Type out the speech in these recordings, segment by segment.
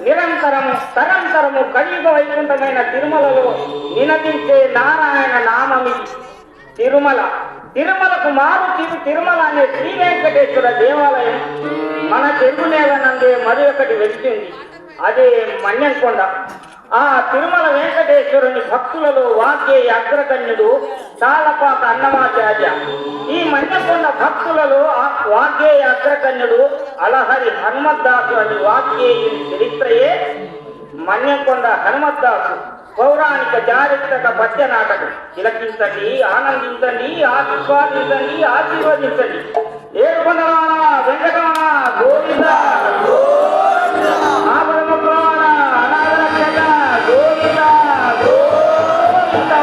నిరంతరము తరంతరము కలియుగ వైకుంఠమైన తిరుమలలో నినదించే నారాయణ నామమి తిరుమల. తిరుమలకు మారు తిరుమల అనే శ్రీ వెంకటేశ్వర దేవాలయం మన తెలుగు నేల నందే మరి ఒకటి వెలిసింది, అదే మన్యంకొండ. ఆ తిరుమల వెంకటేశ్వరుని భక్తులలో వాగ్గేయ అగ్రగణ్యుడు తాళపాక అన్నమాచార్య. ఈ మన్యంకొండ భక్తులలో వాగ్గేయ అగ్రగణ్యుడు అలహరి హనుమద్దాసు అని వాగ్గేయుని చరిత్రయే మన్యంకొండ హనుమద్దాసు పౌరాణిక చారిత్రక పద్య నాటకం. తిలకించండి, ఆనందించండి, ఆశీర్వాదించండి, ఆశీర్వదించండి. ఏడుకొండలవాడ వెంకటరమణ గోవింద ఆపదముక్కులవాడ అనాథ రక్షక గోవింద గోవింద.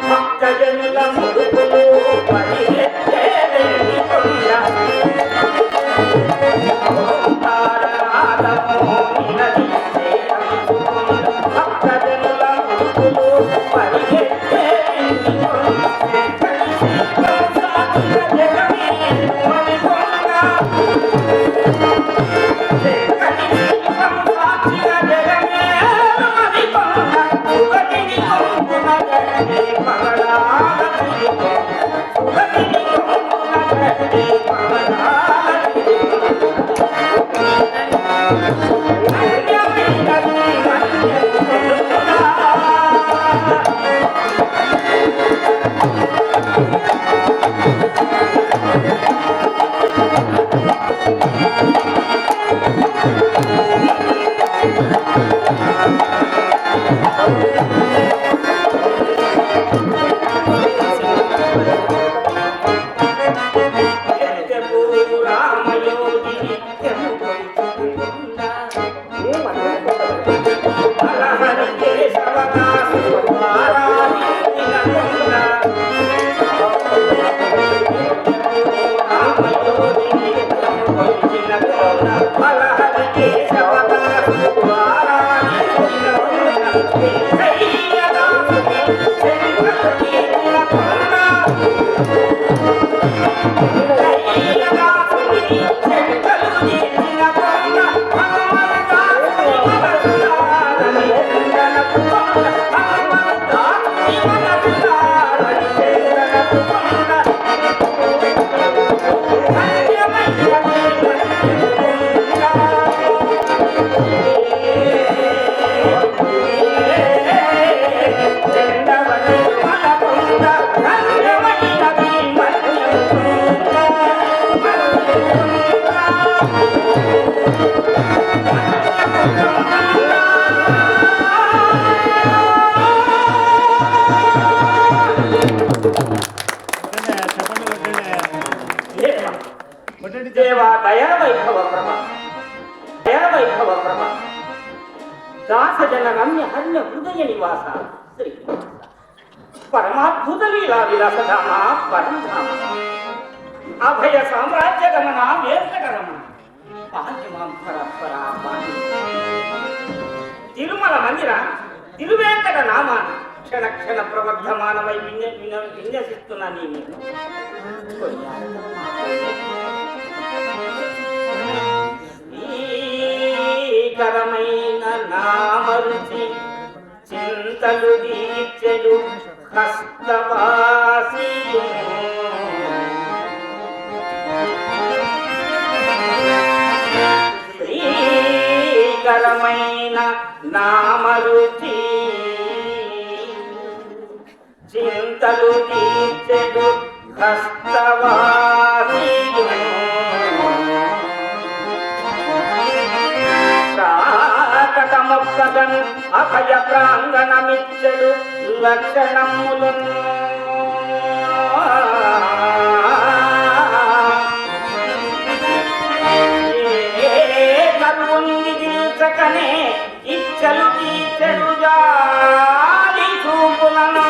భక్తజనుల ముడుపులు పరిగెత్తే వెండికొండ భక్తజనుల ముడుపులు పరిగెత్తే దేవా దయా వైభవ ప్రభ దయా వైభవ ప్రభ దాస జన రమ్య హన్య హృదయ నివాస శ్రీ పరమాద్భుత లీలా విలాసధామ పరంధామ అభయ సామ్రాజ్య గమన వేంకటరమణ తిరుమల మందిర తిరువేంకట నామాన క్షణ క్షణ ప్రవర్ధమానమై విన్యసిస్తున్న నీ మీద కరమైన నామరుచి చింతలు దీర్చెడు హస్తవాసి శ్రీకరమైన నామరుచి చింతలు దీర్చెడు హస్తవాసి ప్రాకటమొక్కగన్ అభయ ప్రాంగణమిచ్చడు లక్షణములను కరువుని దిల్చకనే ఇచ్చలు తీర్చెడు జాలి చూపులను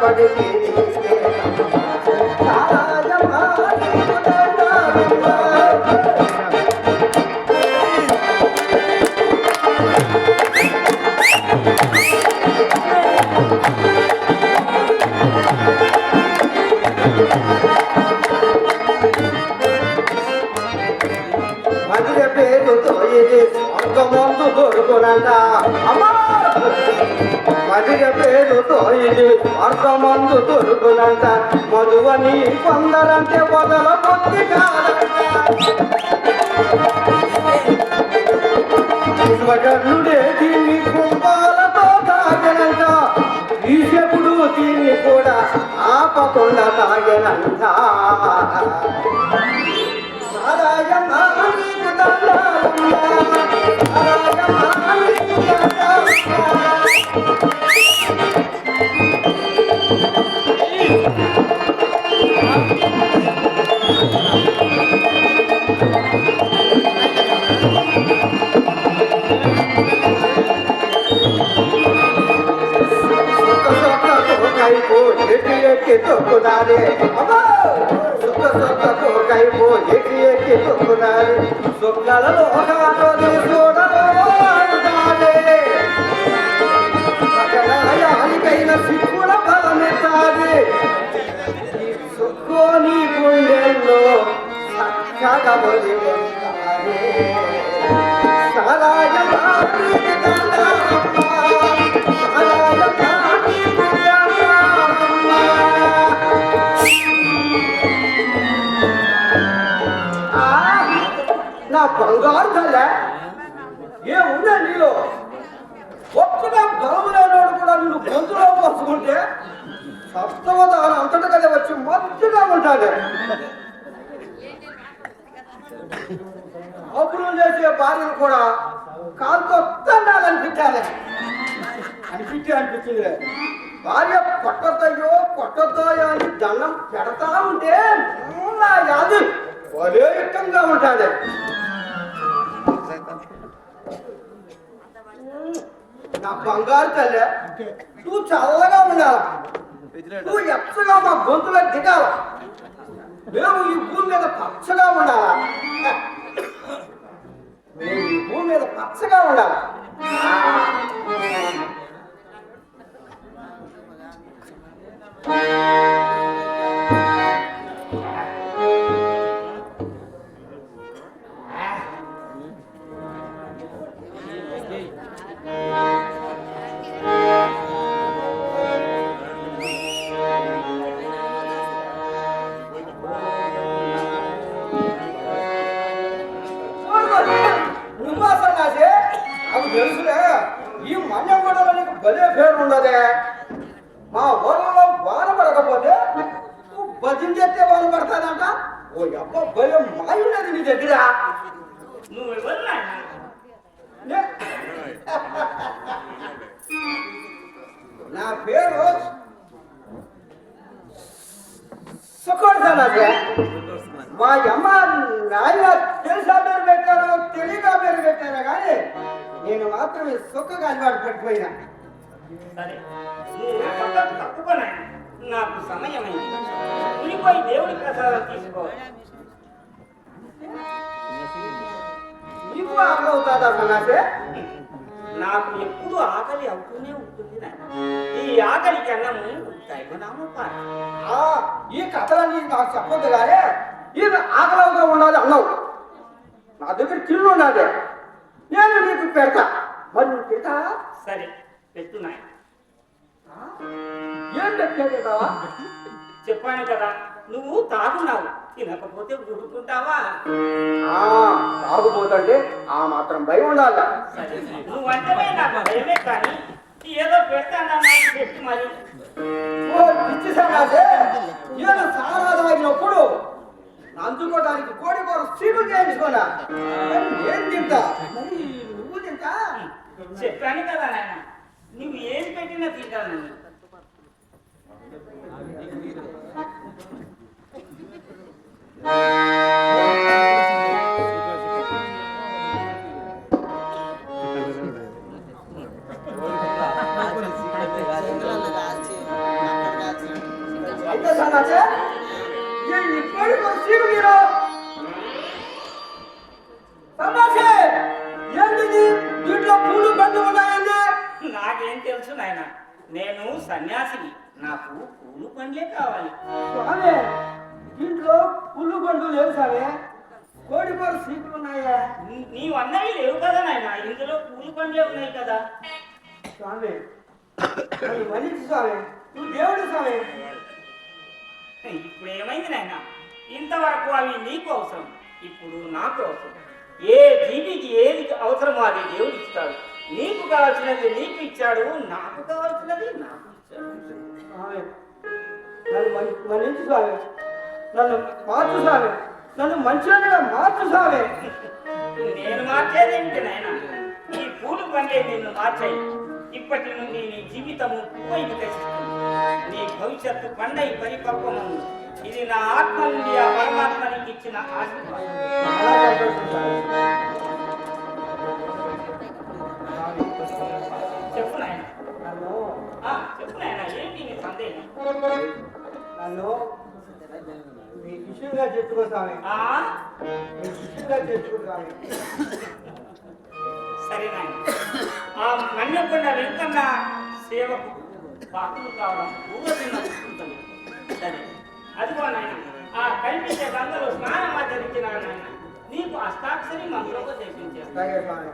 పడితే సారాయమ్మ నీకు దండాలమ్మ. మధ్య పేరుతో ఇది స్వర్గమందు దొరుకునంట అమ్మా. మధ్య పేరుతో ఇది స్వర్గమందు దొరుకునంట. మధువని కొందరంటే వదల బుద్ధి కాదంట. విశ్వకర్ణుడే దీన్ని కుంభాలతో తాగనంట. ఈశకుడు దీన్ని కూడా ఆపకుండా తాగనంట. సారాయమ్మ నీకు దండాలమ్మ. సారాయమ్మ నీకు దండాలమ్మ. ఎక్కి తొక్కునారే అమ్మా. సుఖ సుఖకు కైపో ఎక్కి తొక్కునారే. సుఖలలో సకలాయానికైన సిక్కుల బలమెత్తాది. సుఖోని గుండెల్లో చక్కగా బలి ఉంటారే. సారాయమ్మ నీకు దండాలమ్మ. సారాయమ్మ నీకు దండాలమ్మ. నా బంగారు తల్లే ఏముందా నీలో? ఒక్కగా బలము లేనోడు కూడా నిన్ను గొంతులో పోసుకుంటే సప్తవదానం అంతటా కదా వచ్చి మత్తుగా ఉంటాడు. అప్పుడు చేసే భార్యను కూడా కాలుతో తండాలనిపించాలి అనిపించింది. భార్య కొట్టద్దో అని దండం పెడతా ఉంటే నా యాది ఒరే ఇష్టంగా ఉంటాడు. నా బంగారు తల్లి నువ్వు చల్లగా ఉండాల. నువ్వు ఎచ్చగా మా గొంతులో దిగాల. మేము ఈ భూమి మీద పచ్చగా ఉండాలా. మేము ఈ భూమి మీద పచ్చగా ఉండాలి. అవి తెలుసులే. ఈ మన్యం కూడా నీకు భలే పేరు ఉండదే. మా ఊళ్ళలో వాన పడకపోతే నువ్వు భజన చేస్తే వాన పడతాదంట. ఓ అబ్బ భయం మాయున్నది నీ దగ్గర. నువ్వు ఎవరు? నా పేరు సుఖోడు. మా అమ్మ నాయన తెలుసా పేరు పెట్టారు, తెలియగా పేరు పెట్టారా కానీ నేను మాత్రమే సుఖగా అలవాటు పడిపోయినా. సరే నువ్వు తప్పుకోనా? నాకు సమయమైంది. ఉనిపోయి దేవుడి ప్రసాదం తీసుకోవాలి. నీకు ఆకలి అవుతుందా సన్నాసే? నాకు ఎప్పుడు ఆకలి అవుతూనే ఉంటుంది. ఈ ఆకలికి అన్నము దైవనామం పాట. ఈ కథలన్నీ నాకు చెప్పొద్దు కానీ ఇది ఆకలి అవుతూ ఉండాలి అన్నావు. నా దగ్గర తిల్లు ఉన్నది, నేను నీకు పెడతా. మరి నువ్వు తింటా? సరే పెట్టున్నాయి. ఏం పెట్టేదావా? చెప్పాను కదా, నువ్వు తాగున్నావు, తినకపోతే ఊరుకుంటావా? తాగుపోతుంటే ఆ మాత్రం భయం ఉండాలి. నువ్వు అంటే నాకు భయమే, కానీ ఏదో పెడతానన్నా పెట్టి మరి. పిచ్చి సన్నాసే, ఏదో సారా తాగినప్పుడు అందుకోవడానికి కోడి కూర సీటు చేయించుకోనా? నేను తింటా, మరి నువ్వు తింటా? చెప్పాను కదా నాయన, నువ్వు ఏం పెట్టినా తింటాను. ఇంత సన్నాసే ఇప్పటి సీటు మీరు సన్నాసే ఏంటిది దీంట్లో పూలు బండ్లు ఉన్నాయండి. నాకేం తెలుసు నాయన, నేను సన్యాసిని, నాకు పూలు పండ్లే కావాలి. స్వామి దీంట్లో పూలు బండ్లు లేవు స్వామి, కోడికూర సీట్లు ఉన్నాయా? నీవు అన్నవి లేవు కదా నాయన, ఇందులో పూలు పండ్లే ఉన్నాయి కదా. స్వామి నన్ను మన్నించు స్వామి, నువ్వు దేవుడు స్వామి. ఇప్పుడు ఏమైంది నాయన, ఇంతవరకు అవి నీకు అవసరం, ఇప్పుడు నాకు అవసరం. ఏ జీవికి ఏది అవసరమో అది దేవుడు ఇస్తాడు. నీకు కావాల్సినది నీకు ఇచ్చాడు, నాకు కావాల్సినది నాకు ఇచ్చాడు. స్వామి నన్ను మన్నించు స్వామి, నన్ను మార్చు స్వామి, నన్ను మంచిగా మార్చు స్వామి. నేను మార్చేది ఏమిటి నాయన, ఈ పూలు పండే నిన్ను మార్చాయి. ఇప్పటి నుండి నీ జీవితము పువ్వైపు తెచ్చిస్తుంది, నీ భవిష్యత్తు పండై పరిపక్వము. ఇది నా ఆత్మ నుండి ఆ పరమాత్మ నీకు ఇచ్చిన ఆశీర్వాదం. చాలా సంతోషం స్వామి. చెప్పు నాయన. నన్ను చెప్పు నాయన, ఏంటి నీ సందేహం? నన్ను మీ శిష్యుడిగా చెప్పుకో స్వామి, మీ శిష్యుడిగా చెప్పుకో స్వామి. సరే నాయన, ఆ మన్యకొండ వెంకన్న సేవకు పాకులు కావడం పూర్వజన్మ పుట్టుకలు. సరే అదిగో నాయన, ఆ కనిపించే గంగలో స్నానం ఆచరించిన నాయన నీకు అష్టాక్షరి మంత్రోపదేశం చేస్తాను. అలాగే స్వామి.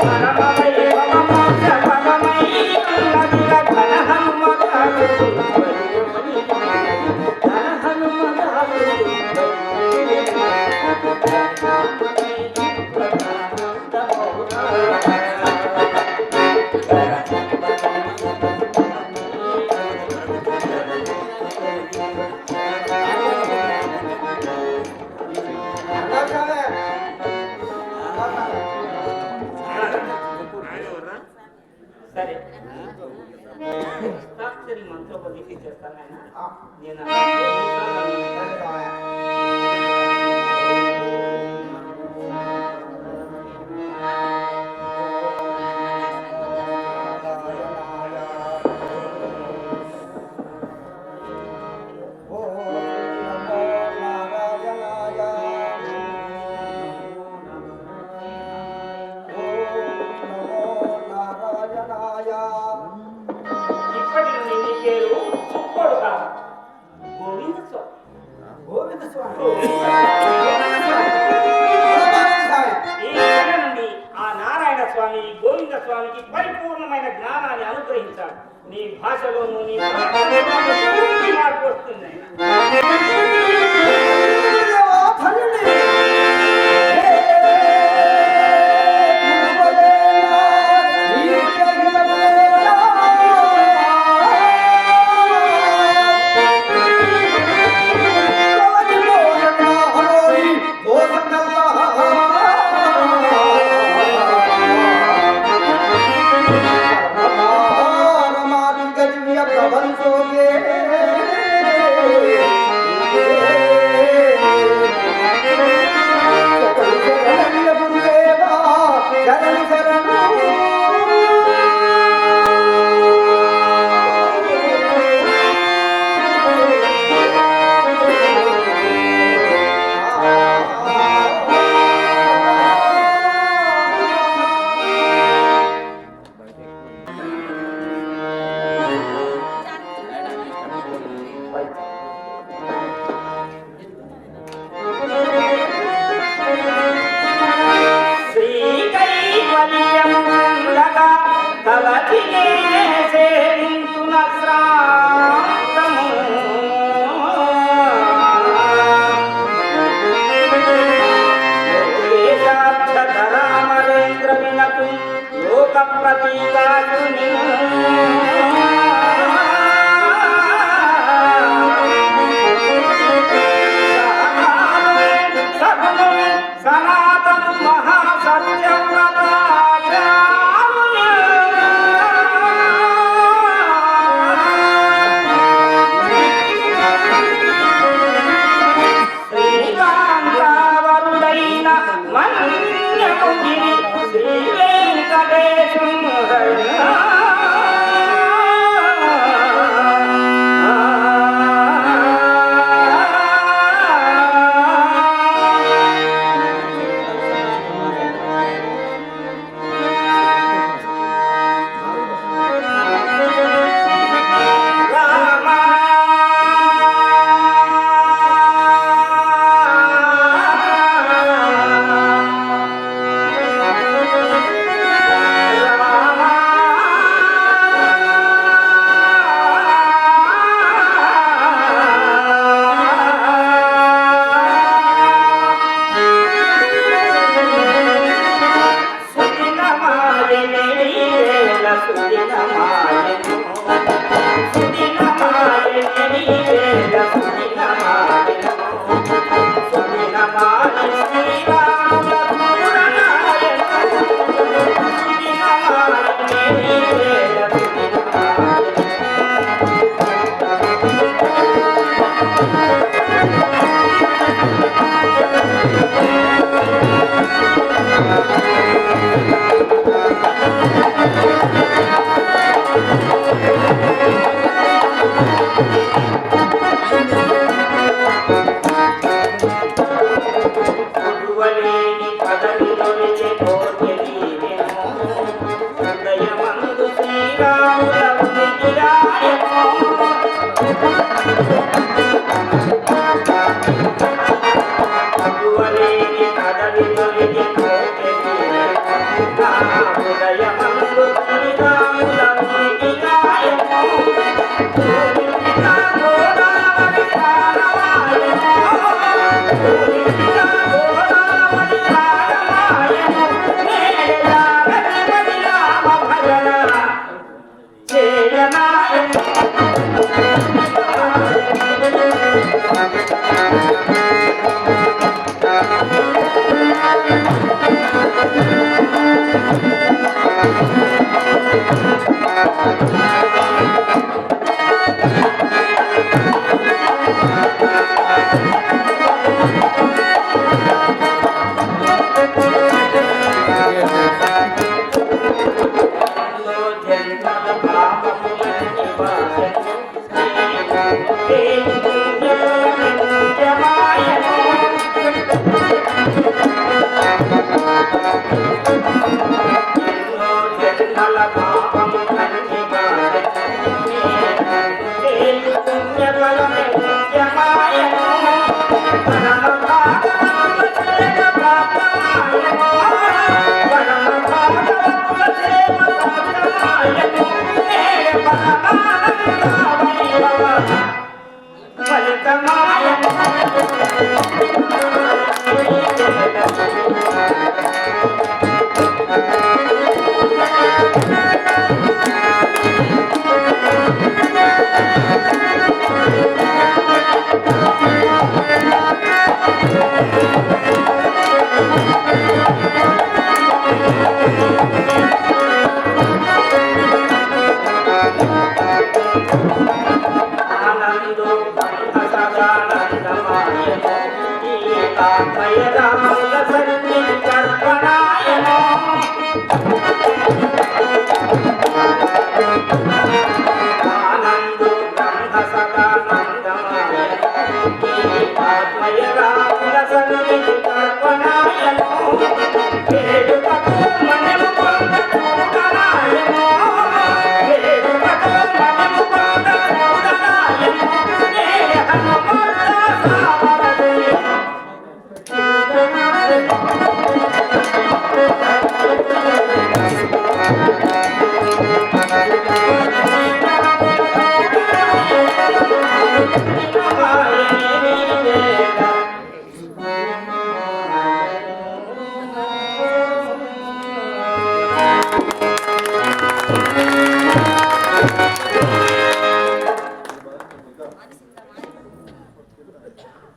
పరమవై భవమోక్ష సరే హస్తాక్షరి మంత్రోపదేశం చేస్తాను ఆయన. నేను ఇప్పటి నుండి నీ పేరు చుక్కోడు కాదు, గోవింద స్వామి. గోవింద స్వామి ఈ క్షణం నుండి ఆ నారాయణ స్వామి గోవింద స్వామికి పరిపూర్ణమైన జ్ఞానాన్ని అనుగ్రహించాడు. నీ భాషలోనూ నీ పూర్తి మార్పు వస్తుంది.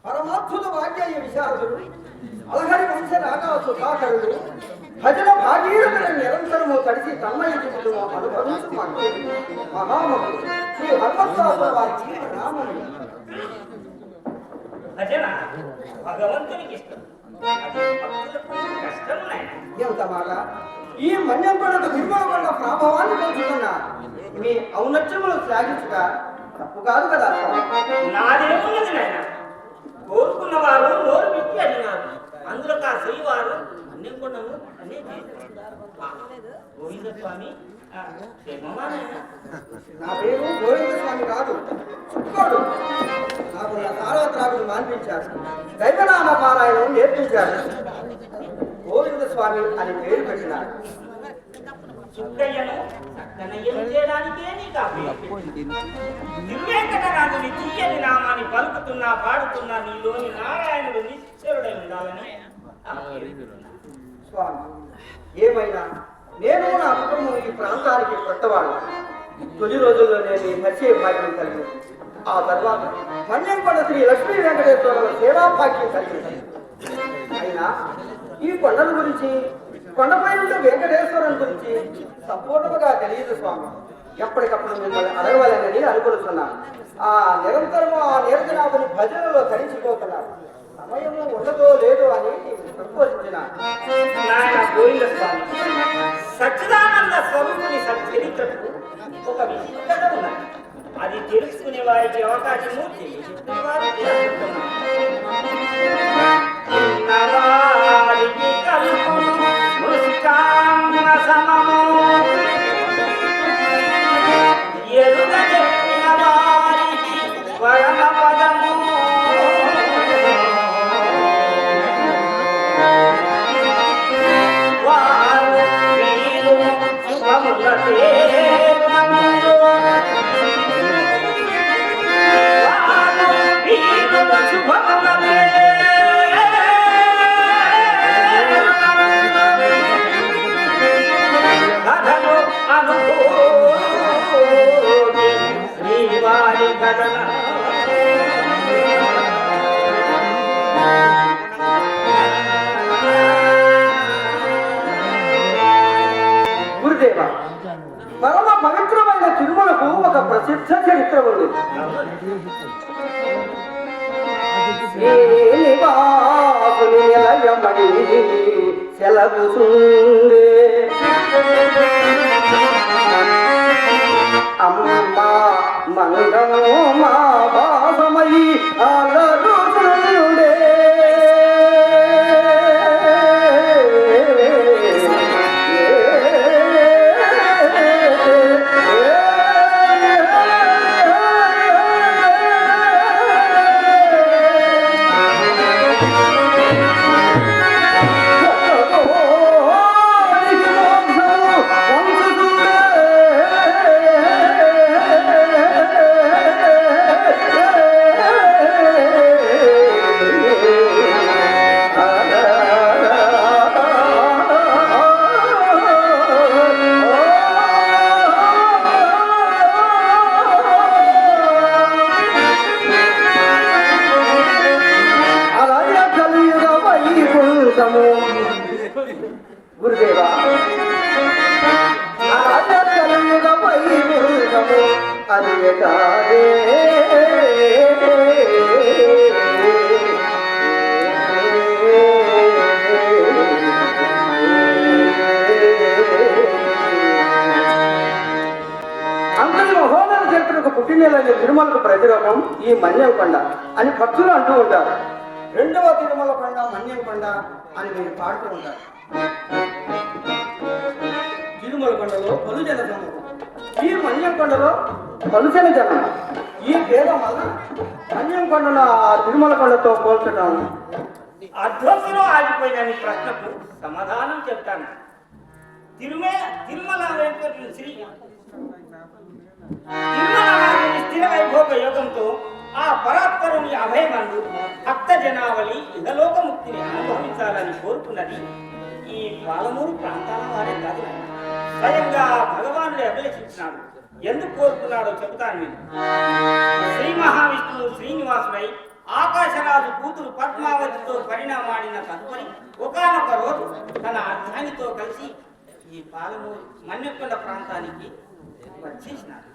పరమాత్ముడు వాక్యాయ విశారదుడు అలహరి వంశ రాఘవ సుధాకరుడు భజన భాగీరథుల నిరంతరము కలిసి తన్మయ జీవితము అనుభవించు మహామహుడు శ్రీ హనుమంతరాజు వారికి ప్రణామములు. భజన భగవంతునికి ఇష్టం, భక్తులకు కష్టం నాయన. ఎంత మాట! ఈ మన్యంకొండకు నిర్మలకొండ ప్రభావాన్ని పెంచుతున్న మీ ఔన్నత్యములు త్యాగించుగా తప్పు కాదు కదా. నాదేమున్నది నాయన, కోరుకున్న వారు నోరు పెట్టి అడిగినారు, అందులో ఆ శ్రీవారు అన్యం కొన్నాము అన్నీ గోవింద స్వామి నా పేరు గోవింద స్వామి కాదు, చుక్కోడు. నాకు నా సార్వత్రాకుడు మాన్పించారు, దైవనామ పారాయణం నేర్పించారు, గోవింద స్వామి అని పేరు పెట్టినారు. చుక్కయ్యను చక్కనయ్యను చేయడానికే నీకు ఆ పేరు పెట్టింది. తిరువేంకటనాథుని తీయని నామాన్ని పలుకుతున్నా పాడుతున్నా నీలోని నారాయణుడు నిశ్చరుడై ఉండాలని స్వామి, ఏమైనా నేను నా కుటుంబం ఈ ప్రాంతానికి కొత్తవాడు. తొలి రోజుల్లో నేను ఈ పరిచయ భాగ్యం కలిగింది. ఆ తర్వాత మన్యంకొండ శ్రీ లక్ష్మీ వెంకటేశ్వర సేవా భాగ్యం కలిగింది. అయినా ఈ కొండల గురించి, కొండపై ఉండే వెంకటేశ్వరం గురించి సంపూర్ణంగా తెలియదు స్వామి. ఎప్పటికప్పుడు మిమ్మల్ని అడగవాలని అనుకుంటున్నాను. ఆ నిరంతరము ఆ నీరజనాథుని భజనలో తరించిపోతున్నారు. సమయము ఉండదో లేదో అని సంతోషించిన గోవింద స్వామి సచ్చిదానంద స్వరూపుని సచ్చరిత్రకు ఒక విశిష్టత ఉన్నది. అది తెలుసుకునే వారికి అవకాశము గురుదేవ, పరమ పవిత్రమైన తిరుమలకు ఒక ప్రసిద్ధ చరిత్ర ఉంది. శ్రీనివాసుని నిలయమణి సెలవుతుండే అమ్మ మంగళము మా భాసమై అలరుతుండే కాదే అంతటి మహోన్నత చరిత్రకు పుట్టినేలైన తిరుమలకు ప్రతిరూపం ఈ మన్యంకొండ అని భక్తులు అంటూ ఉంటారు. రెండవ తిరుమల కొండ మన్యంకొండ అని మీరు పాడుతూ ఉంటారు. తిరుమల కొండలో పలుజన సమూహం, ఈ మన్యంకొండలో పలుజన జనం. ఈ భేదం వల్ల మన్యంకొండను ఆ తిరుమల కొండతో పోల్చడం అధ్వసలో ఆగిపోయిన నీ ప్రశ్నకు సమాధానం చెప్తాను. తిరుమల వెంకటేశ్వర శ్రీ తిరుమల స్థిర వైభోగ యోగంతో ఆ పరాత్పరుని అభయమందు భక్త జనావళి ఇహలోక ముక్తిని అనుభవించాలని కోరుకున్నది ఈ పాలమూరు ప్రాంతాల వారే కాదు, స్వయంగా భగవానుడే అభిలషించినాడు. ఎందుకు కోరుకున్నాడో చెబుతాను నేను. శ్రీ మహావిష్ణువు శ్రీనివాసుడై ఆకాశరాజు కూతురు పద్మావతితో పరిణామాడిన తదుపరి ఒకానొక రోజు తన అర్ధానితో కలిసి ఈ పాలమూరు మన్నెకొండ ప్రాంతానికి వచ్చేసినాడు.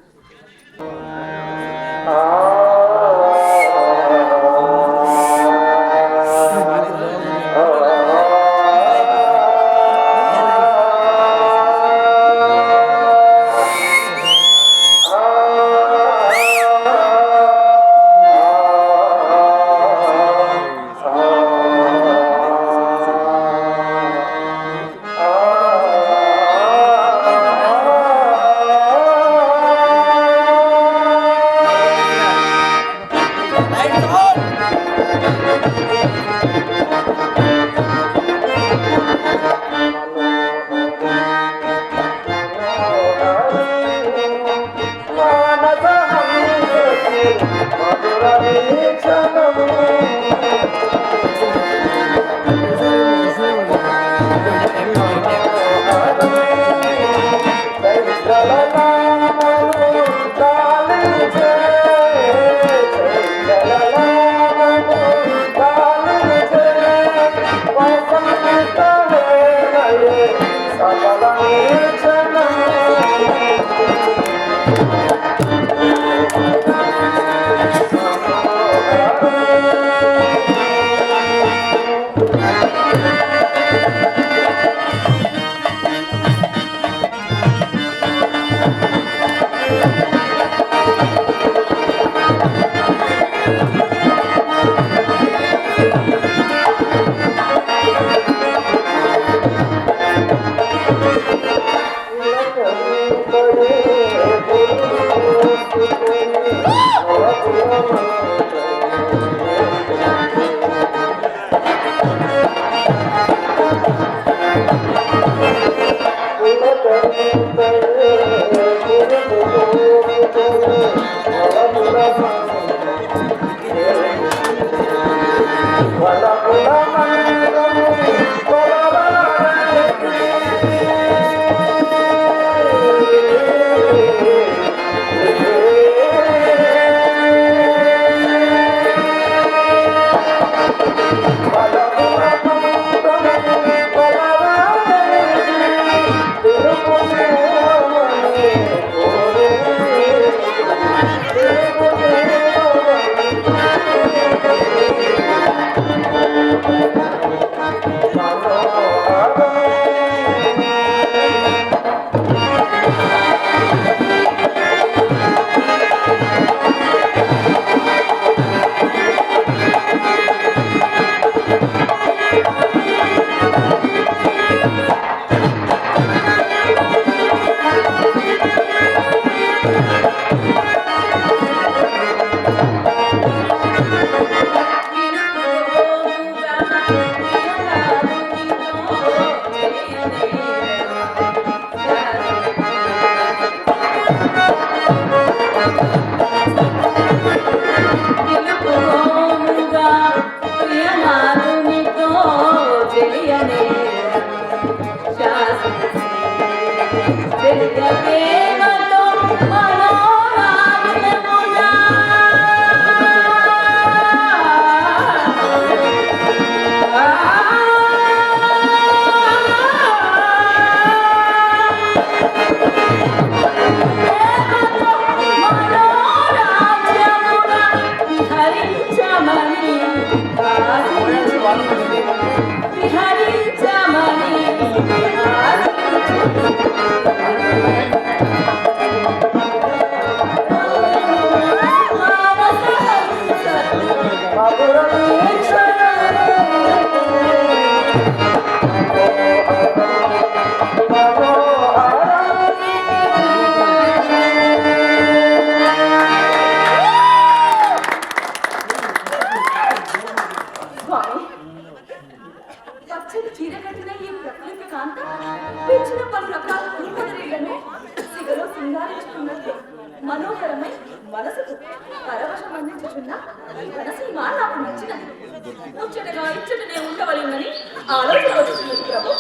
Mano మనోహరమై మనసుకు పరవశం అందించుచున్న ఈ వనసీమ నాకు నచ్చినది. ముచ్చటగా ఇచ్చటనే ఉండవలెనని ఆలోచన వచ్చింది ప్రభు.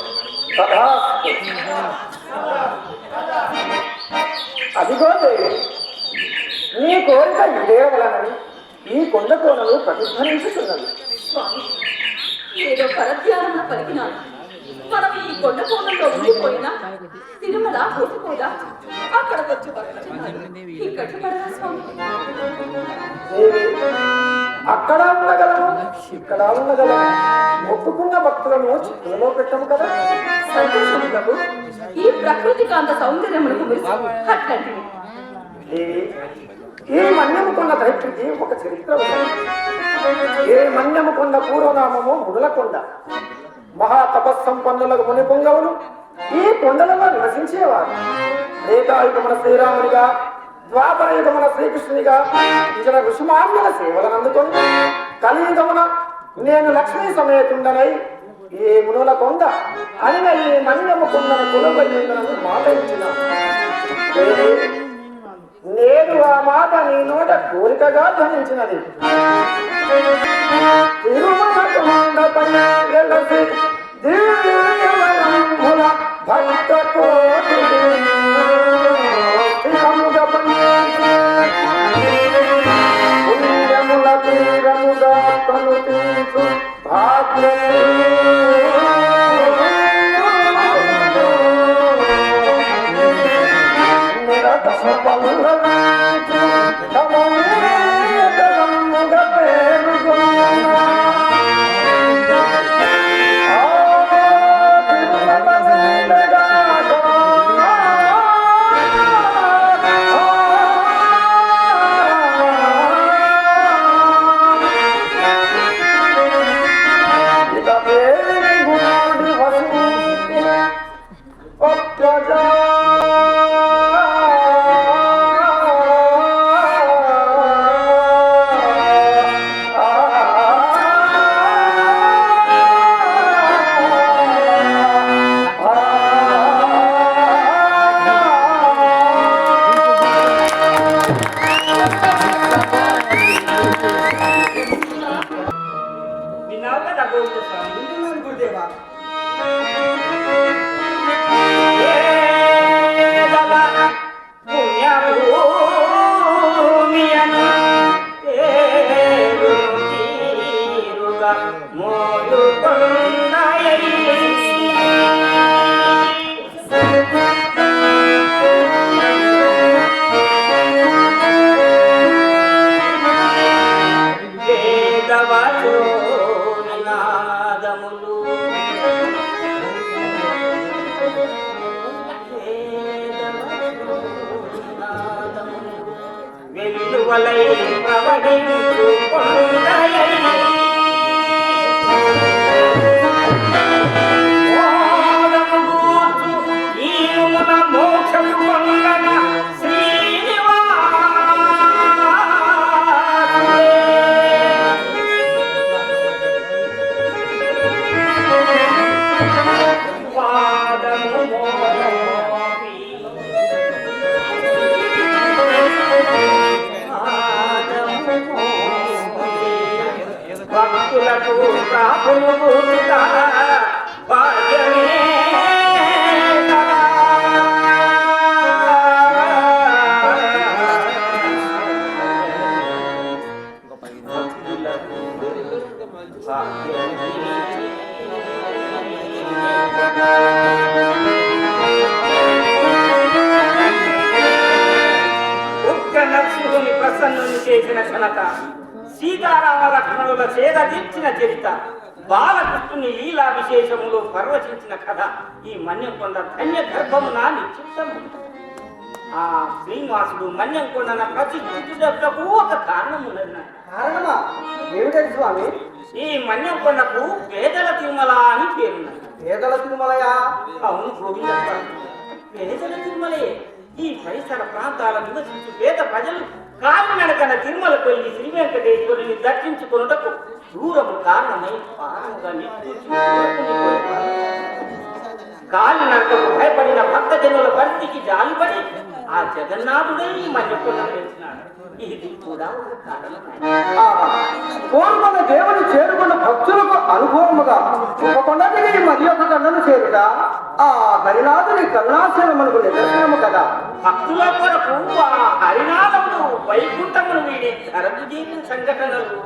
అదిగో దేవి, నీ కోరిక ఇదేవలనని ఈ కొండ కోనలు ప్రతిధ్వనించుతున్నది. స్వామి, ఏదో పరధ్యానంలో పలికినాను. మనం ఈ కొండ కోణంలో ఉండిపోయినా తిరుమల పూర్తిపోదా? అక్కడ వచ్చి ఇక్కడ పడదా స్వామి? దేవి, అక్కడ ఉండగలము, ఇక్కడ ఉండగలము. ఒప్పుకున్న భక్తులను చిత్తులలో పెట్టము కదా. సంతోషం ప్రభు. ఈ ప్రకృతి కాంత సౌందర్యములకు మురిసి అట్లాంటివి. దేవి, ఈ మన్యము కొండ ధైర్యకి ఒక చరిత్ర ఉంది. ఏ మన్యము కొండ పూర్వనామము ముడులకొండ. మహా తపస్సంపన్నులకు ముని పొంగవులు ఈ కొండలలో నివసించేవారు. త్రేతాయుగమున శ్రీరామునిగా, ద్వాపర యుగమున శ్రీకృష్ణునిగా ఇతర ఋషిమాన్యుల సేవలను అందుకొని కలియుగమున నేను లక్ష్మీ సమేతుండనై ఏ మునుల కొండ అయిన ఈ మన్యము కొండను కొలువయ్యుండనని మాట ఇచ్చిన నేను ఆ మాట నీ నోట కోరికగా ధ్వనించినది. తిరుమల కొండపై వెలసి దివ్యవనముల భక్త కోటికి పుణ్యముల తీరముగా పలుకించు భాగ్యమే ప్రసన్నుని చేసిన ఘనత, సీతారామ లక్ష్మణుల చేద తీర్చిన చరిత, బాలకృష్ణుని లీలా విశేషములు పర్వచించిన కథ ఈ మన్యంకొండ ధన్య గర్భమున నిశ్చిత్తము. ఆ శ్రీనివాసుడు మన్యంకొండన ప్రతిష్ఠితులకు ఒక కారణమున్నది. కారణమా ఏమిటది స్వామి? ఈ మన్యంకొండకు పేదల తిరుమల అని పేరున్నది. పేదల తిరుమలయా? అవును గోవింద, పేదల తిరుమలే. ఈ పరిసర ప్రాంతాల నివసించు పేద ప్రజలు కాలినడకన తిరుమలకు వెళ్లి శ్రీ వెంకటేశ్వరుని దర్శించుకున్నటకు దూరము కారణమై పారముగా కాలినడకకు భయపడిన భక్తజనుల పరిస్థితికి జాలిపడి ఆ జగన్నాథుడే ఈ మల్లెపూలను పెంచినాడు. ఇది కూడా ఒక కారణం. కోరుకున్న దేవుని చేరుకున్న భక్తులకు అనుభవముగా ఉపకొండకి మరి యొక్క కన్నను చేరుట ఆ హరినాథుని కరుణాశీలమునకు నిదర్శనము కదా. భక్తుల కొరకు ఆ హరినాథముడు వైకుంఠమును వీడి ధరలు చేసిన సంఘటనలు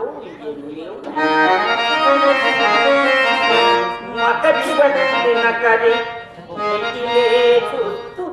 మకటిన కరి చూస్తూ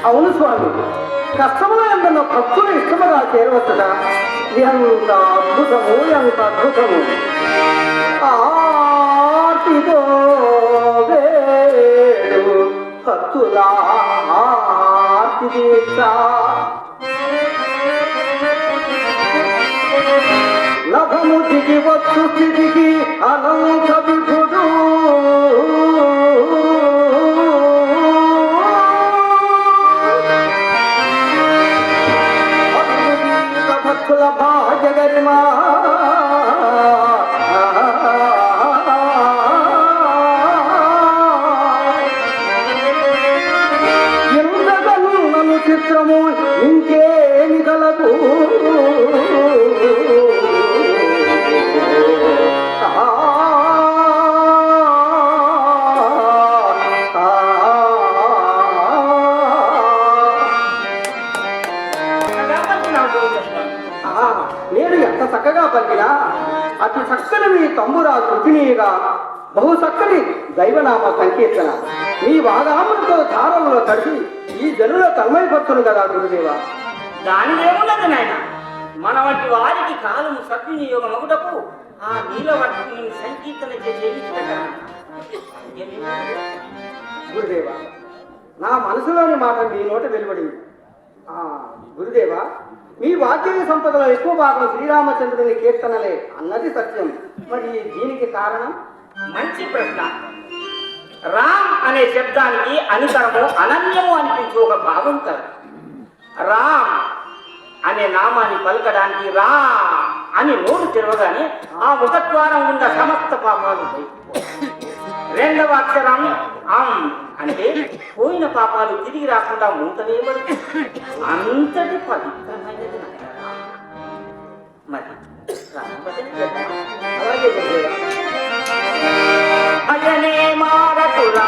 అవును స్వామి, కష్టముల ఎందన్న భక్తులు ఇష్టముగా చేరవచ్చుగా. ఎంత అద్భుతము, ఎంత అద్భుతము. ఆర్తితో వేడు భక్తుల ఆర్తి దీక్ష నభము దిగి వచ్చు స్థితికి అనంత విభుడు భక్తుల భాగ్యగరిమా ఎందగను చిత్రము ఇంకేమి కలదు. నేను ఎంత చక్కగా పలికినా అతి చక్కని మీ తంబురా కృతినీయగా బహు చక్కని దైవనామ సంకీర్తన మీ వాగాములతో ధారలలో తడిసి ఈ జనుల తన్మయపరచును కదా గురుదేవా. దానిదేమున్నది నాయన, మన వంటి వారికి కాలము సద్వినియోగం ఒకటకు ఆ నీలవర్ణుని సంకీర్తన చేసే గురుదేవా, నా మనసులోని మాట మీ నోట వెలువడింది. గురుదేవా, మీ వాక్య సంపదలో ఎక్కువ భాగం శ్రీరామచంద్రుని కీర్తనలే అన్నది సత్యం. మరి దీనికి కారణం? మంచి ప్రశ్న. రామ్ అనే శబ్దానికి అనుసరము అనన్యము అనిపించే ఒక భావం కలదు. రామ్ అనే నామాన్ని పలకడానికి రా అని నోరు తెరవగానే ఆ ముఖద్వారం ఉన్న సమస్త పాపాలు రెండవ అక్షరం అంటే పోయిన పాపాలు తిరిగి రాకుండా మూత వేయబడుతుంది. అంతటి పవిత్రమైనది మరి అలాగే భజనే మారతురా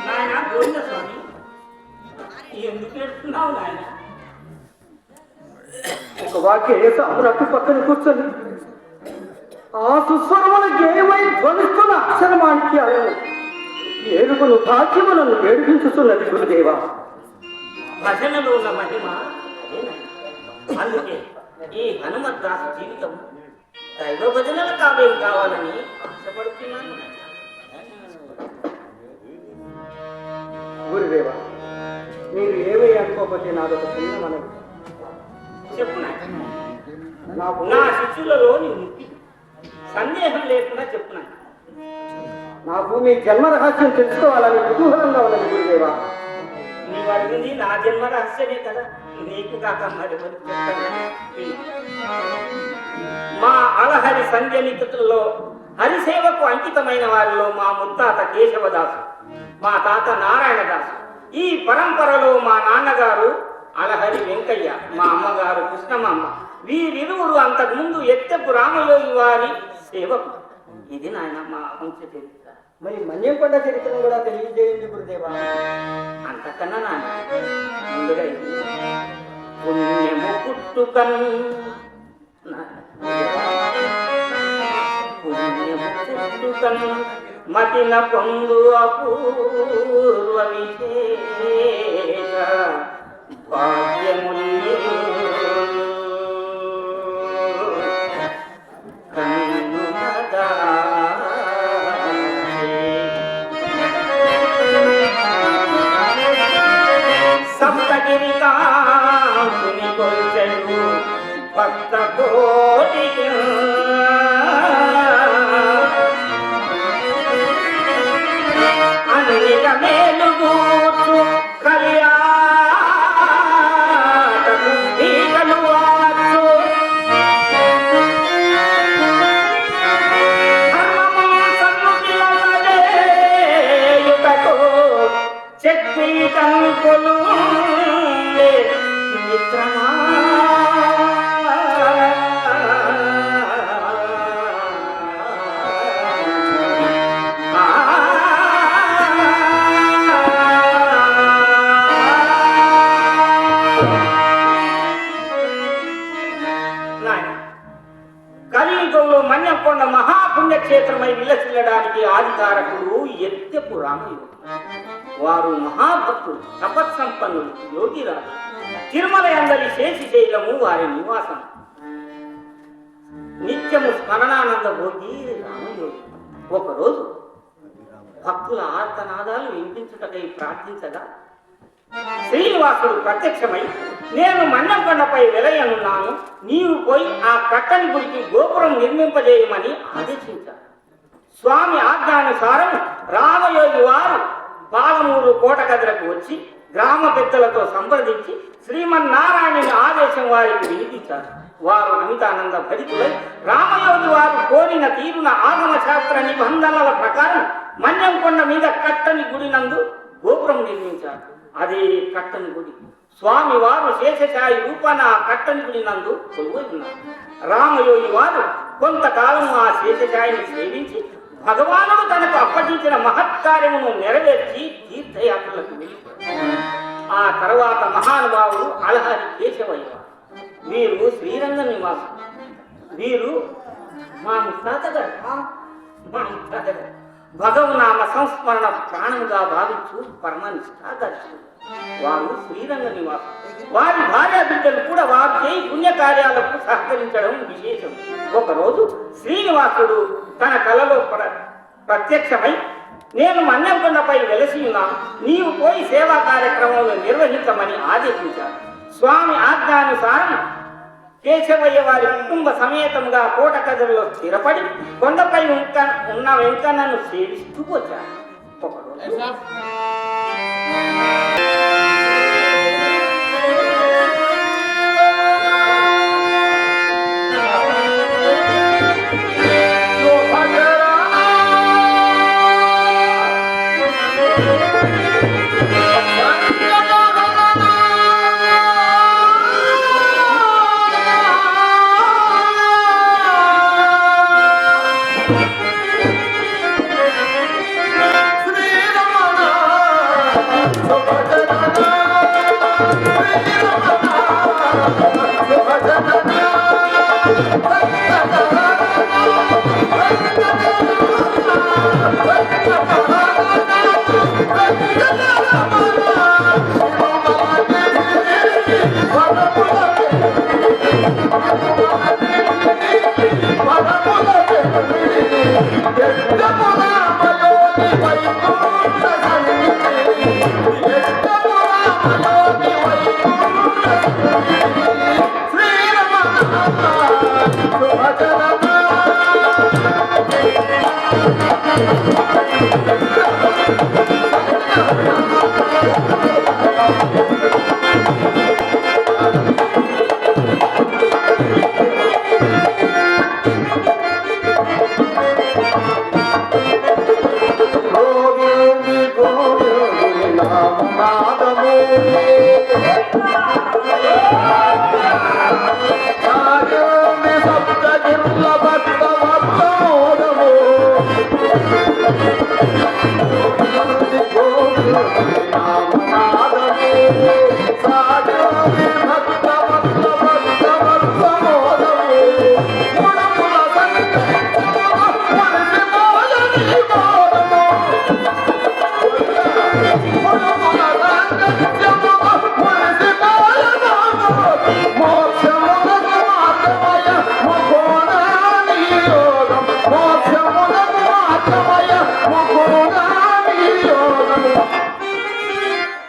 నాయన గోవింద స్వామి ఎందుకు ఏడుస్తున్నావు నాయన? ఒక వాక్య సామ్రాజ్ఞి పక్కన కూర్చొని ఆ సుస్వరముల గేయమై ధ్వనిస్తున్న అక్షరమానికి ఏడుగును భాగ్యములను ఏడిపించుతున్నది గురుదేవా. భజనలో ఉన్న మహిమ అదేనా? అందుకే ఈ హనుమద్దాసు జీవితం దైవ భజనల కావ్యం కావాలని ఆశపడుతున్నాను. గురుదేవా, మీరు ఏమై అనుకోకపోతే నాదొక చిన్న మనవి. చెప్పు నాకు నా శిష్యులలో నీవు ముఖ్యం, సందేహం లేకుండా చెప్పు నాకు మీ జన్మ రహస్యం తెలుసుకోవాలని కుతూహలంగా ఉన్నది గురుదేవా. నీవు అడిగింది నా జన్మ రహస్యమే కదా, నీకు కాక మరి మా అలహరి సంధ్యనితుల్లో హరిసేవకు అంకితమైన వారిలో మా ముత్తాత కేశవదాసు, మా తాత నారాయణదాసు, ఈ పరంపరలో మా నాన్నగారు అలహరి వెంకయ్య, మా అమ్మగారు కృష్ణమాంబ, వీరిరువురు అంతకుముందు ఎత్తెపు రామయోగి వారి సేవకు. ఇది నాయన మా వంశ చరిత్ర. మరి మన్యంకొండ చరిత్రను కూడా తెలియజేయండి గురుదేవా. అంతకన్నా నాన్న ముందుగా ఇది పుణ్యము పుట్టుకన్ పుణ్యము పుట్టుకన్ మతిన పొందు అపూర్వ విశేష భాగ్యములు కన్నునదా సప్తగిరి కాంతుని కొల్చెడు భక్త కోటికి మేలుగూర్చు కలియాటకు ఈగలు వార్చు ధర్మము సన్నుతియుటకు శక్తి కంకులు మిత్రమా కలియుగంలో మన్యంకొండ మహాపుణ్యక్షేత్రమై విలసిల్లడానికి ఆదికారకుడు ఎత్తెపు రామయ్య. వారు మహాభక్తులు, తపస్సంపన్నులు, యోగిరాజు. తిరుమల అందరి శేషిశైలము వారి నివాసం. నిత్యము స్మరణానంద భోగి రామయోగి. ఒకరోజు భక్తుల ఆర్తనాదాలు వినిపించుటకై ప్రార్థించగా శ్రీనివాసుడు ప్రత్యక్షమై, నేను మన్యంకొండపై వెలయనున్నాను, నీవు పోయి ఆ కట్టని గుడికి గోపురం నిర్మింపజేయమని ఆదేశించారు. స్వామి ఆజ్ఞానుసారం రామయోగి వారు పాలమూరు కోటగదులకు వచ్చి గ్రామ పెద్దలతో సంప్రదించి శ్రీమన్నారాయణుని ఆదేశం వారికి వినిపించారు. వారు అమితానంద భరితులై రామయోగి వారు కోరిన తీరున ఆగమ శాస్త్ర నిబంధనల ప్రకారం మన్యంకొండ మీద కట్టని గుడి నందు గోపురం నిర్మించారు. అదే కట్టని గుడి. స్వామి వారు శేషశాయి రూపాన ఆ కట్టని గుడి నందు కొలువై ఉన్నారు. రామయోగి వారు కొంతకాలం ఆ శేషశాయిని సేవించి భగవానుడు తనకు అప్పగించిన మహత్కార్యమును నెరవేర్చి తీర్థయాత్రలకు వెళ్ళిపోయారు. ఆ తర్వాత మహానుభావుడు అలహరి కేశవయ్య. వీరు శ్రీరంగ నివాసం. వీరు మా ముత్తాతగారు. భగవనామ సంస్మరణ ప్రాణంగా భావించు పరమనిష్టాదర్శులు. వారు శ్రీరంగ నివాసం. వారి భార్య బిడ్డలు కూడా వారు చేయి పుణ్యకార్యాలకు సహకరించడం విశేషం. ఒకరోజు శ్రీనివాసుడు తన కలలో ప్రత్యక్షమై, నేను మన్యంకొండపై వెలసి ఉన్నాను, నీవు పోయి సేవా కార్యక్రమాలను నిర్వహించమని ఆదేశించారు. స్వామి ఆజ్ఞానుసారం కేశవయ్య వారి కుటుంబ సమేతంగా కోటకదుల్లో స్థిరపడి కొండపై ఉన్న వెంకన్నను సేవిస్తూ వచ్చారు. ఒకరోజు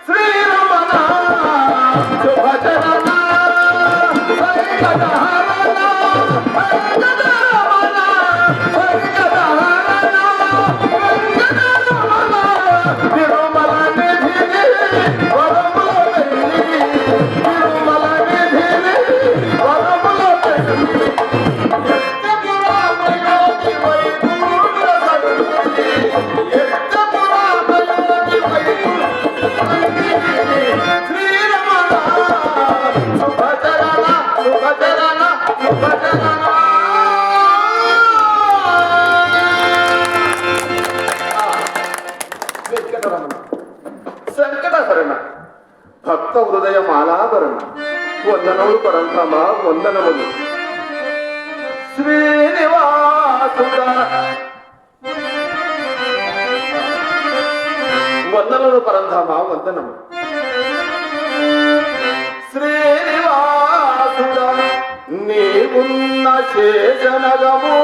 శ్రీరమణ వెంకటరమణ శంకటహరణ భక్త హృదయ మాలాభరణ వందనములు పరంపమ వందనములు శ్రీనివాసుడా వందనములు పరంధామ వందనములు శ్రీనివాసుడా నీవున్న శేషనగము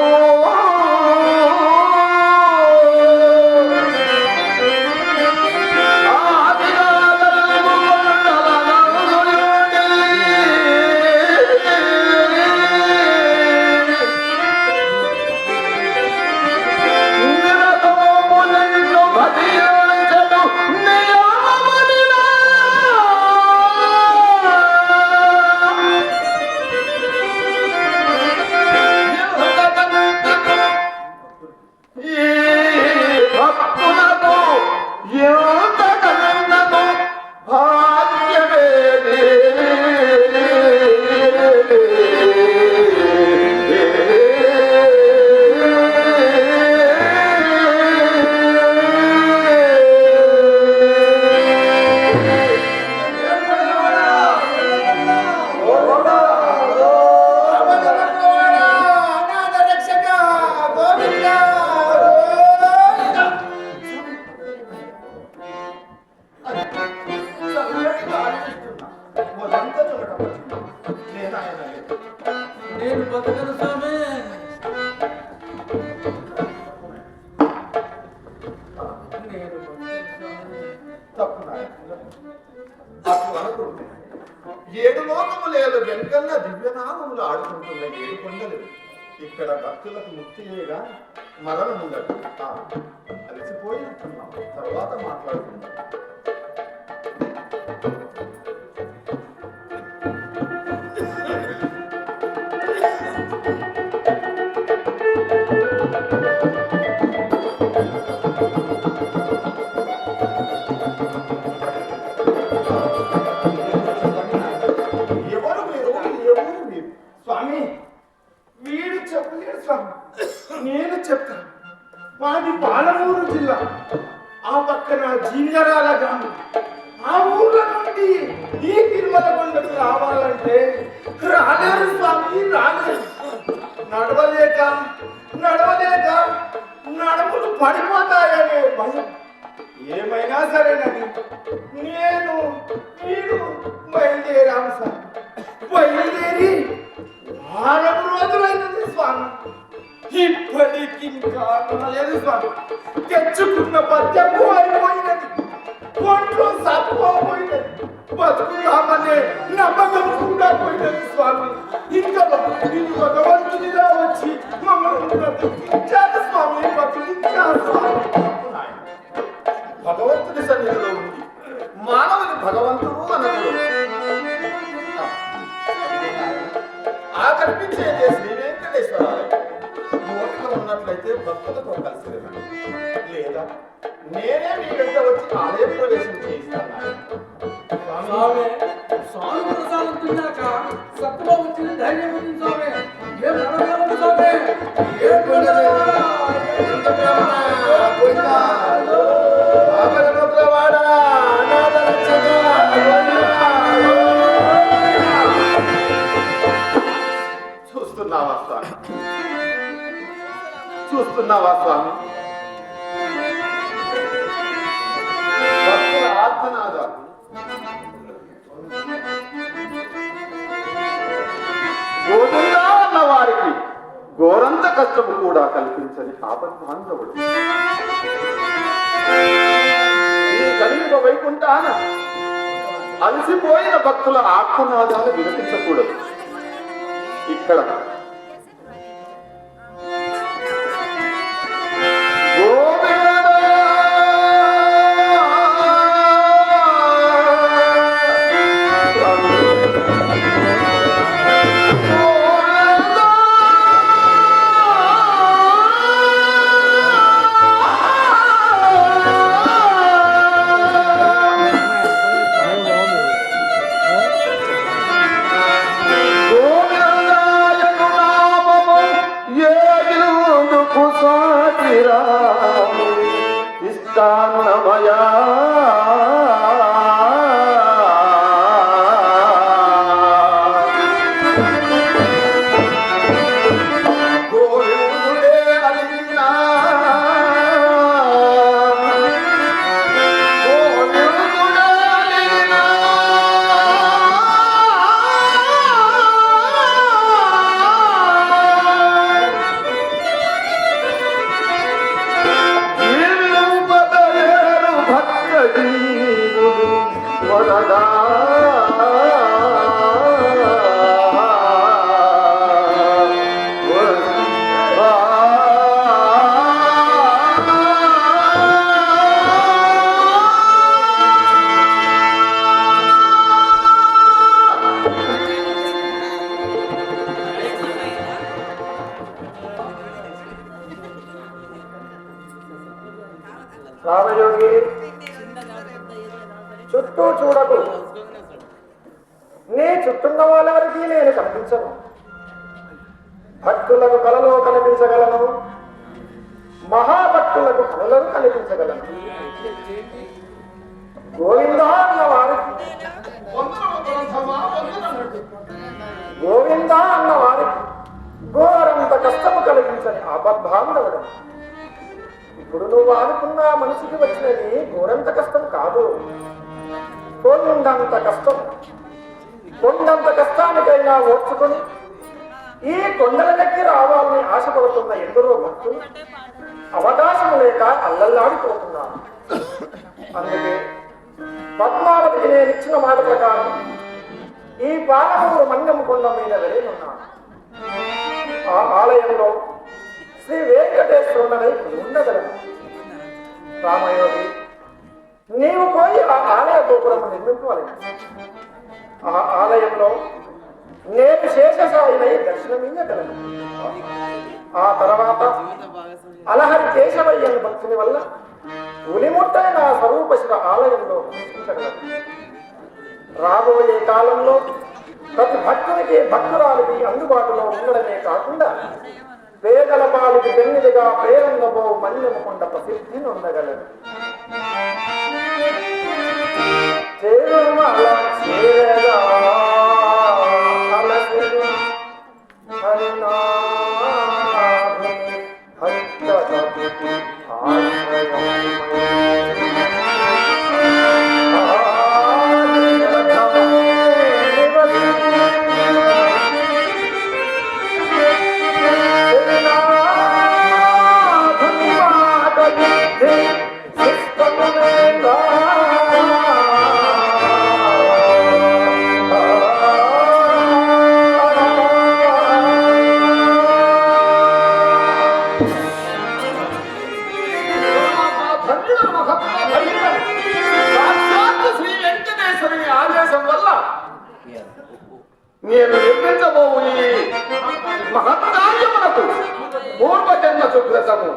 నేను బతకను స్వామి. ఏడు లోకము లేదు వెంకన్న దివ్యనామములు ఆడుకుంటున్న ఏడు కొండలు ఇక్కడ భక్తులకు ముక్తియేగా మరణం ఉండదు. అలసిపోయినట్టున్నాం, తర్వాత మాట్లాడుకుందాం. స్వామి వీడు చెప్పలేడు స్వామి, నేను చెప్తాను. మాది పాలమూరు జిల్లా, ఆ పక్కన జింజరాల గ్రామం. ఆ ఊర్ల నుండి ఈ తిరుమల కొండకు రావాలంటే రాలేరు స్వామి, రాలేరు. నడవలేక నడములు పడిపోతాయనే భయం. ఏమైనా సరేనని నేను వీడు బయలుదేరాము స్వామి. బయలుదేరి 6 రోజులైనది స్వామి. ఇప్పటికి ఇంకా రాలేదు స్వామి. తెచ్చుకున్న పద్యము అయిపోయినది, ఒంట్లో సత్వమైనది, బతుకుతామనే నమ్మకం కూడా పోయినది స్వామి. ఇంకా భగవంతునిలా వచ్చి మమ్మల్ని బ్రతికించాడు స్వామి, బ్రతికించాడు స్వామి. భగవంతుడి సన్నిధిలో ఉంది మానవుని భగవంతుడు అనగుడు. ఆ కనిపించేదే శ్రీ వెంకటేశ్వరాలయం. నోటిలో ఉన్నట్లయితే భక్తులతో కలిసి వెళ్ళండి, లేదా నేనే మీ వెంట వచ్చి ఆలయ ప్రవేశం చేయిస్తాను. స్వామి స్వామి ప్రసాదం తిన్నాక సత్తులో వచ్చిన ధైర్యం ఉంది స్వామి. ఏం నడవగలము స్వామి? ఏం చూస్తున్నావా స్వామి భక్తుల ఆత్మనాదాలు. గోధులా అన్న వారికి ఘోరంత కష్టము కూడా కల్పించని ఆపద్బాంధవుడు ఈ కలియుగ వైకుంఠాన అలసిపోయిన భక్తుల ఆత్మనాదాలు వినిపించకూడదు. ఇక్కడ గోవిందాయను కాన్నమయా రామయోగి, చుట్టూ చూడకు. నీ చుట్టున్న వాళ్ళెవరికి నేను కనిపించను. భక్తులకు కలలో కనిపించగలను, మహాభక్తులకు కలలో కనిపించగలను. గోవింద అన్న వారికి గోవింద అన్న వారికి ఘోరంత కష్టము కలిగించని ఆపద్బాంధవుడు. ఇప్పుడు నువ్వు అనుకున్న మనిషికి వచ్చినది ఘోరంత కష్టం కాదు, కొండంత కష్టం. కొండంత కష్టానికైనా ఓర్చుకొని ఈ కొండలకి రావాలని ఆశపడుతున్న ఎందరో భక్తులు అవకాశం లేక అల్లల్లాడిపోతున్నారు. అందుకే పద్మావతికి నేను ఇచ్చిన మాట ప్రకారం ఈ పాలమూరు మన్యం కొండ మీద వెళ్ళనున్నాను. ఆ ఆలయంలో శ్రీ వెంకటేశ్వరుడై ఉండగలను. రామయోగి, నీవు పోయి ఆ ఆలయ గోపురం నిర్మించవలను. ఆ ఆలయంలో నేను శేషసాయినై దర్శనమియ్యగలను. ఆ తర్వాత అలహరి కేశవయ్యని భక్తుని వల్ల ఉలిముట్టని నా స్వరూపశివ ఆలయంలో దర్శించగలను. రాబోయే కాలంలో ప్రతి భక్తునికి భక్తురాలికి అందుబాటులో ఉండడమే కాకుండా పేదల పాలికి పెన్నిదిగా ప్రేరంగబో మన్యముకొండ ప్రసిద్ధి నొందగలరు. చేరుమల చేరగా అలసిరు హరినాథుని భక్తజనుని ఆశ్రయమై నేను నిర్మించబోవు ఈ మహత్కార్యమునకు పూర్వజన్మ సుకృతము